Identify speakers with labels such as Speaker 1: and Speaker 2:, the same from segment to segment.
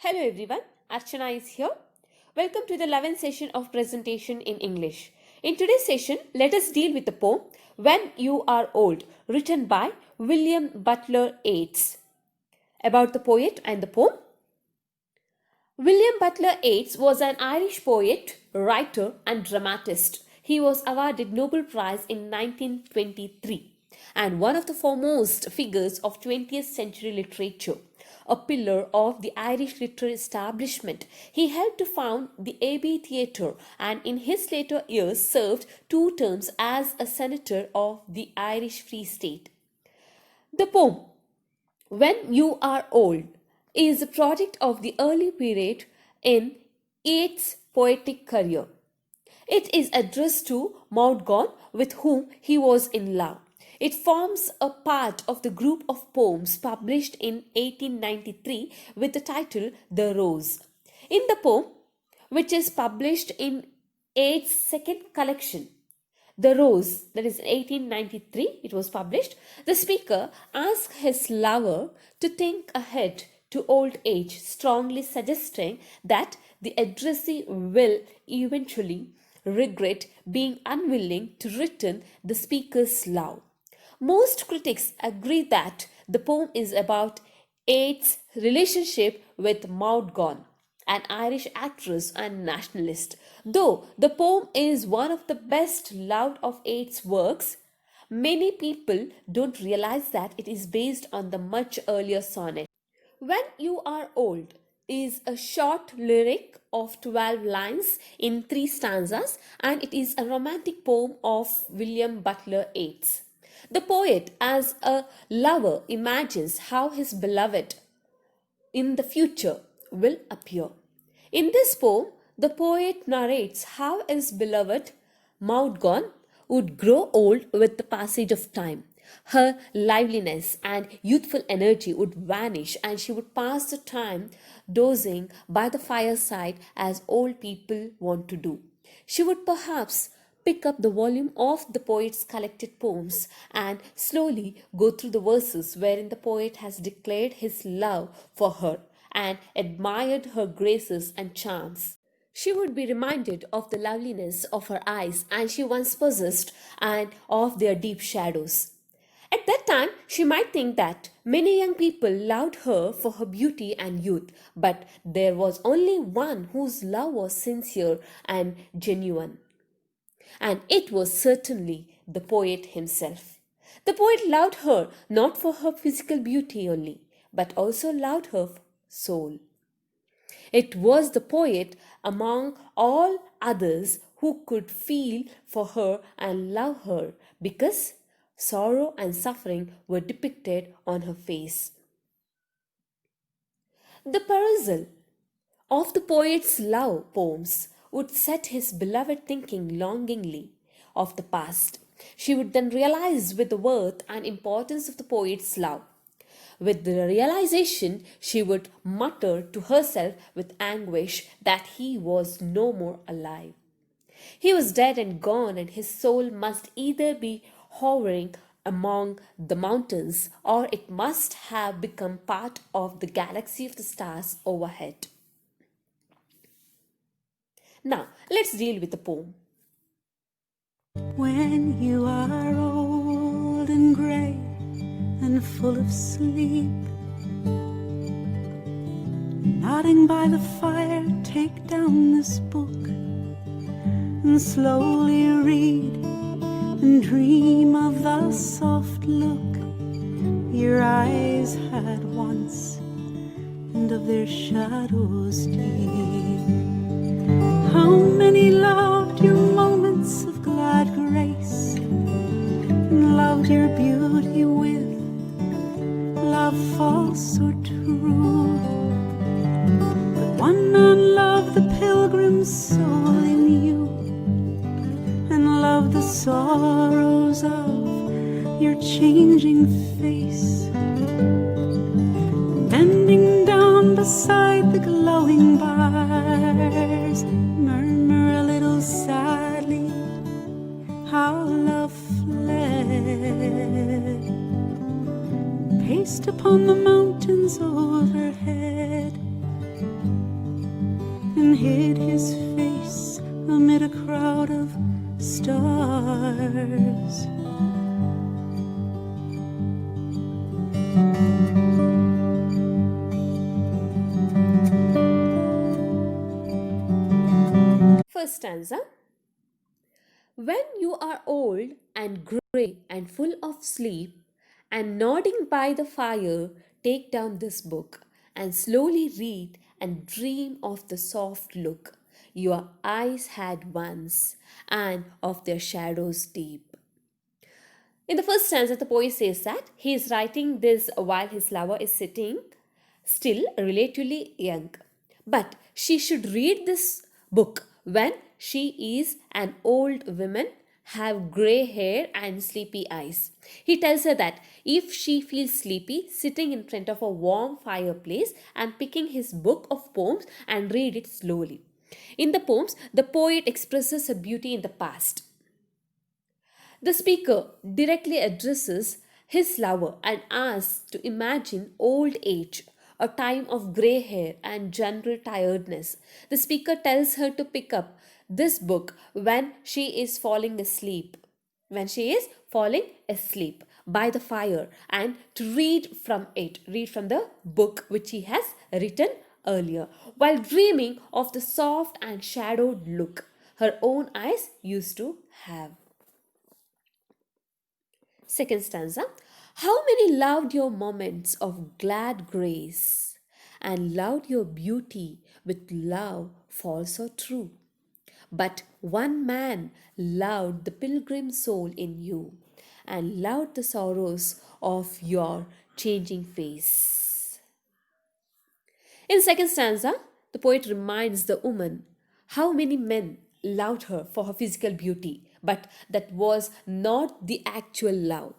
Speaker 1: Hello everyone, Archana is here. Welcome to the 11th session of presentation in English. In today's session, let us deal with the poem When You Are Old, written by William Butler Yeats. About the poet and the poem. William Butler Yeats was an Irish poet, writer and dramatist. He was awarded Nobel Prize in 1923 and one of the foremost figures of 20th century literature. A pillar of the Irish literary establishment, he helped to found the Abbey Theatre and in his later years served 2 terms as a senator of the Irish Free State. The poem, When You Are Old, is a product of the early period in Yeats' poetic career. It is addressed to Maughgon, with whom he was in love. It forms a part of the group of poems published in 1893 with the title The Rose. In the poem, which is published in Yeats' second collection, The Rose, that is 1893, it was published, the speaker asks his lover to think ahead to old age, strongly suggesting that the addressee will eventually regret being unwilling to return the speaker's love. Most critics agree that the poem is about Yeats' relationship with Maughgon, an Irish actress and nationalist. Though the poem is one of the best loved of Yeats' works, many people don't realize that it is based on the much earlier sonnet. When You Are Old is a short lyric of 12 lines in 3 stanzas, and it is a romantic poem of William Butler Yeats. The poet, as a lover, imagines how his beloved in the future will appear. In this poem, the poet narrates how his beloved, Maughgon, would grow old with the passage of time. Her liveliness and youthful energy would vanish, and she would pass the time dozing by the fireside as old people want to do. She would perhaps pick up the volume of the poet's collected poems and slowly go through the verses wherein the poet has declared his love for her and admired her graces and charms. She would be reminded of the loveliness of her eyes and she once possessed and of their deep shadows. At that time, she might think that many young people loved her for her beauty and youth, but there was only one whose love was sincere and genuine. And it was certainly the poet himself. The poet loved her not for her physical beauty only, but also loved her soul. It was the poet among all others who could feel for her and love her because sorrow and suffering were depicted on her face. The perusal of the poet's love poems would set his beloved thinking longingly of the past. She would then realize with the worth and importance of the poet's love. With the realization, she would mutter to herself with anguish that he was no more alive. He was dead and gone, and his soul must either be hovering among the mountains or it must have become part of the galaxy of the stars overhead. Now, let's deal with the poem.
Speaker 2: When you are old and grey and full of sleep, nodding by the fire, take down this book and slowly read and dream of the soft look your eyes had once and of their shadows deep. How many loved your moments of glad grace and loved your beauty with love false or true? But one man loved the pilgrim's soul in you and loved the sorrows of your changing face. Bending down beside the glowing bars, murmur a little sadly how love fled. Paced upon the mountains overhead, and hid his face amid a crowd of stars.
Speaker 1: First stanza. When you are old and grey and full of sleep, and nodding by the fire, take down this book and slowly read and dream of the soft look your eyes had once and of their shadows deep. In the first stanza, the poet says that he is writing this while his lover is sitting still relatively young. But she should read this book when she is an old woman, have grey hair and sleepy eyes. He tells her that if she feels sleepy, sitting in front of a warm fireplace and picking his book of poems and read it slowly. In the poems, the poet expresses her beauty in the past. The speaker directly addresses his lover and asks to imagine old age, a time of grey hair and general tiredness. The speaker tells her to pick up this book when she is falling asleep. When she is falling asleep by the fire, and to read from it, read from the book which he has written earlier, while dreaming of the soft and shadowed look her own eyes used to have. Second stanza. How many loved your moments of glad grace, and loved your beauty with love false or true? But one man loved the pilgrim soul in you, and loved the sorrows of your changing face. In second stanza, the poet reminds the woman how many men loved her for her physical beauty, but that was not the actual love.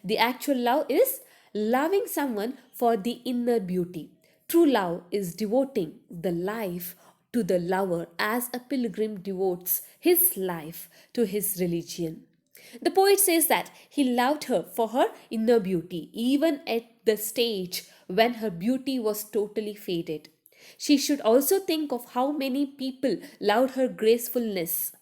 Speaker 1: The actual love is loving someone for the inner beauty. True love is devoting the life to the lover as a pilgrim devotes his life to his religion. The poet says that he loved her for her inner beauty, even at the stage when her beauty was totally faded. She should also think of how many people loved her gracefulness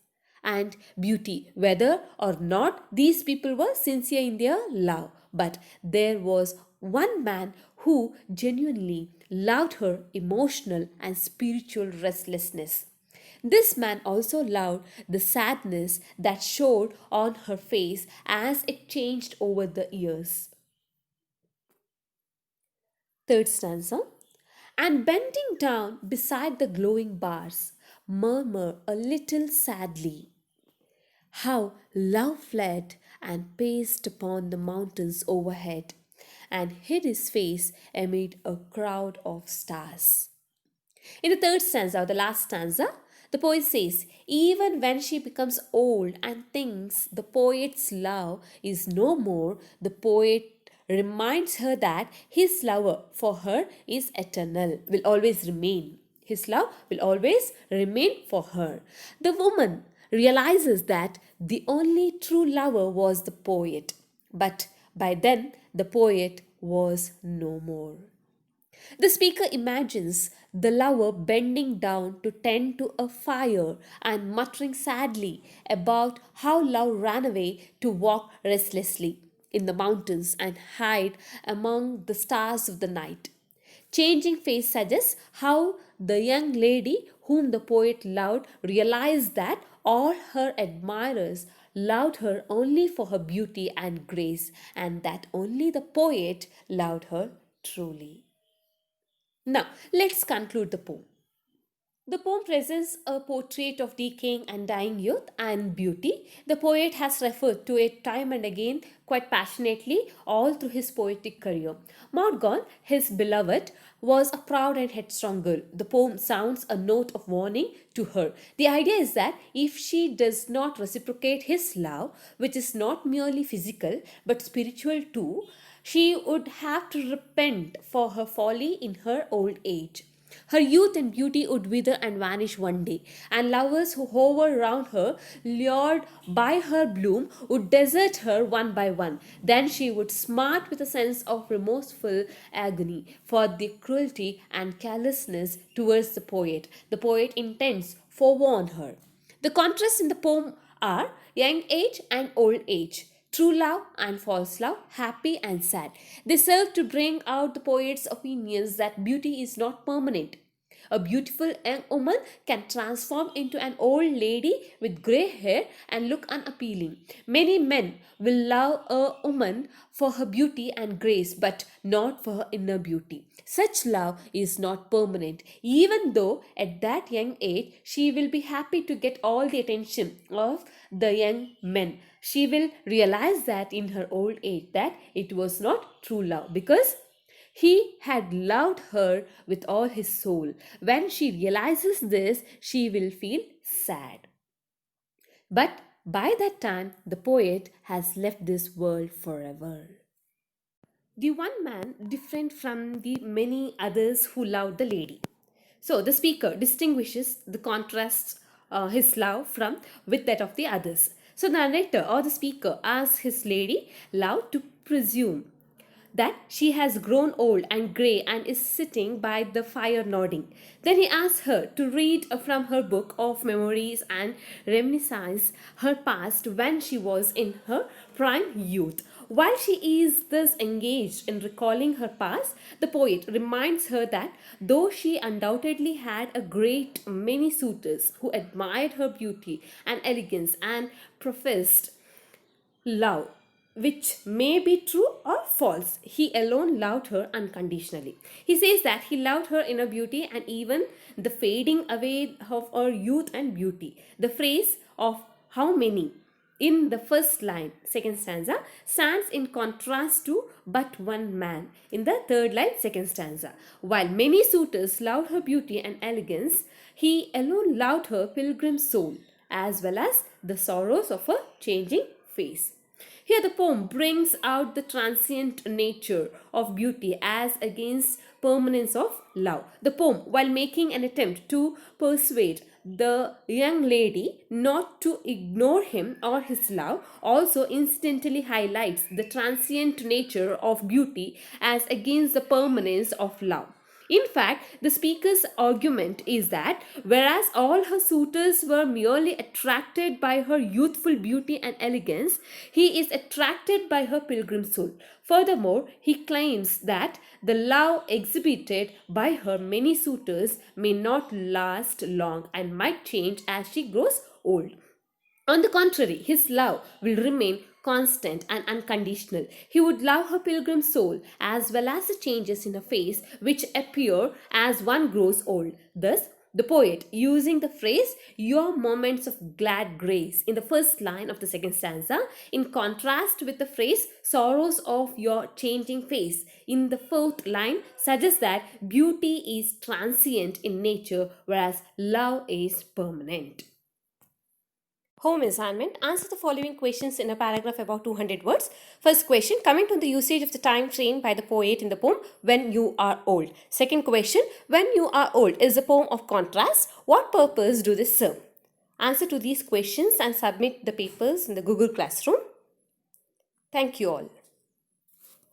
Speaker 1: and beauty, whether or not these people were sincere in their love. But there was one man who genuinely loved her emotional and spiritual restlessness. This man also loved the sadness that showed on her face as it changed over the years. Third stanza. And bending down beside the glowing bars, murmur a little sadly, how love fled and paced upon the mountains overhead, and hid his face amid a crowd of stars. In the third stanza, or the last stanza, the poet says, even when she becomes old and thinks the poet's love is no more, the poet reminds her that his love for her is eternal, will always remain. His love will always remain for her. The woman realizes that the only true lover was the poet, but by then the poet was no more. The speaker imagines the lover bending down to tend to a fire and muttering sadly about how love ran away to walk restlessly in the mountains and hide among the stars of the night. Changing face suggests how the young lady whom the poet loved realized that all her admirers loved her only for her beauty and grace, and that only the poet loved her truly. Now, let's conclude the poem. The poem presents a portrait of decaying and dying youth and beauty. The poet has referred to it time and again quite passionately all through his poetic career. Morgan, his beloved, was a proud and headstrong girl. The poem sounds a note of warning to her. The idea is that if she does not reciprocate his love, which is not merely physical but spiritual too, she would have to repent for her folly in her old age. Her youth and beauty would wither and vanish one day, and lovers who hovered round her, lured by her bloom, would desert her one by one. Then she would smart with a sense of remorseful agony for the cruelty and carelessness towards the poet. The poet intends forewarn her. The contrasts in the poem are young age and old age, true love and false love, happy and sad. They serve to bring out the poet's opinions that beauty is not permanent. A beautiful young woman can transform into an old lady with grey hair and look unappealing. Many men will love a woman for her beauty and grace, but not for her inner beauty. Such love is not permanent, even though at that young age she will be happy to get all the attention of the young men. She will realize that in her old age that it was not true love, because he had loved her with all his soul. When she realizes this, she will feel sad. But by that time, the poet has left this world forever. The one man different from the many others who loved the lady. So the speaker distinguishes the contrasts his love from with that of the others. So the narrator or the speaker asks his lady love to presume that she has grown old and grey and is sitting by the fire nodding. Then he asks her to read from her book of memories and reminisce her past when she was in her prime youth. While she is thus engaged in recalling her past, the poet reminds her that though she undoubtedly had a great many suitors who admired her beauty and elegance and professed love, which may be true or false, he alone loved her unconditionally. He says that he loved her inner beauty and even the fading away of her youth and beauty. The phrase of how many in the first line, second stanza, stands in contrast to but one man in the third line, second stanza. While many suitors loved her beauty and elegance, he alone loved her pilgrim soul as well as the sorrows of her changing face. Here the poem brings out the transient nature of beauty as against permanence of love. The poem, while making an attempt to persuade the young lady not to ignore him or his love, also incidentally highlights the transient nature of beauty as against the permanence of love. In fact, the speaker's argument is that whereas all her suitors were merely attracted by her youthful beauty and elegance, he is attracted by her pilgrim soul. Furthermore, he claims that the love exhibited by her many suitors may not last long and might change as she grows old. On the contrary, his love will remain constant and unconditional. He would love her pilgrim soul as well as the changes in her face which appear as one grows old. Thus, the poet, using the phrase your moments of glad grace in the first line of the second stanza, in contrast with the phrase sorrows of your changing face in the fourth line, suggests that beauty is transient in nature whereas love is permanent. Home assignment. Answer the following questions in a paragraph about 200 words. First question, comment on the usage of the time frame by the poet in the poem When You Are Old. Second question, When You Are Old is a poem of contrast. What purpose do they serve? Answer to these questions and submit the papers in the Google Classroom. Thank you all.